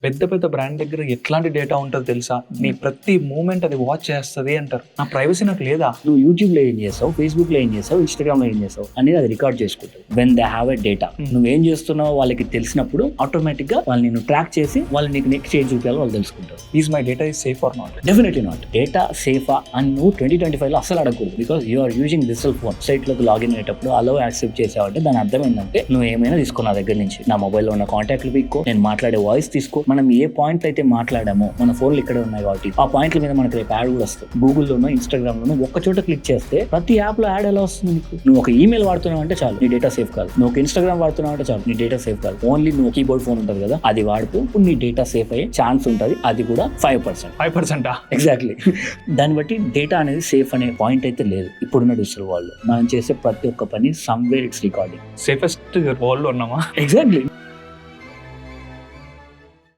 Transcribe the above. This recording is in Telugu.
పెద్ద పెద్ద బ్రాండ్ దగ్గర ఎట్లాంటి డేటా ఉంటుందో తెలుసా? నీ ప్రతి మూమెంట్ అది వాచ్ చేస్తుంది అంటారు. నా ప్రైవసీ నాకు లేదా? నువ్వు యూట్యూబ్ లో ఏం చేస్తావు, ఫేస్బుక్ లో ఏం చేస్తావు, ఇన్స్టాగ్రామ్ లో ఏం చేస్తావు అనేది అది రికార్డ్ చేసుకుంటావు. When they have a data, నువ్వేం చేస్తున్నావో వాళ్ళకి తెలిసినప్పుడు ఆటోమేటిక్ గా వాళ్ళు నేను ట్రాక్ చేసి వాళ్ళు నీకు నెక్స్ట్ ఏం చూపించాలో వాళ్ళు తెలుసుకుంటారు. Is my data is safe or not? Definitely not. Data సేఫా అని నువ్వు 2025 లో అసలు అడగకూడదు. Because you are using digital phone. Site లోకి లాగిన్ అయ్యేటప్పుడు అలో యాక్సెప్ట్ చేసావంటే దాని అర్థం ఏంటంటే నువ్వు ఏమైనా తీసుకో నా దగ్గర నుంచి. నా మొబైల్లో ఉన్న కాంటాక్ట్లు తీసుకో, నేను మాట్లాడే వాయిస్ తీసుకో, మనం ఏ పాయింట్ అయితే మాట్లాడామో మన ఫోన్లు ఇక్కడే ఉన్నాయి కాబట్టి ఆ పాయింట్ల మీద మనకి రేపు యాడ్ కూడా వస్తుంది. గూగుల్లోనో ఇన్స్టాగ్రామ్ లోనో ఒక్క చోట క్లిక్ చేస్తే ప్రతి యాప్ లో యాడ్ ఎలా వస్తుంది నీకు? నువ్వు ఒక ఈమెయిల్ వాడుతున్నావు అంటే చాలు, నీ డేటా సేఫ్ కాదు. నువ్వు ఒక ఇన్స్టాగ్రామ్ వాడుతున్నావు అంటే చాలు, నీ డేటా సేఫ్ కాదు. ఓన్లీ నువ్వు కీబోర్డ్ ఫోన్ ఉంటుంది కదా, అది వాడుతూ ఇప్పుడు నీ డేటా సేఫ్ అయ్యే ఛాన్స్ ఉంటుంది. అది కూడా 5%. ఎగ్జాక్ట్లీ. దాన్ని బట్టి డేటా అనేది సేఫ్ అనే పాయింట్ అయితే లేదు ఇప్పుడున్న డిజిటల్ వరల్డ్. మనం చేసే ప్రతి ఒక్క పని somewhere it's recording. Safest world ఉన్నామా? ఎగ్జాక్ట్లీ.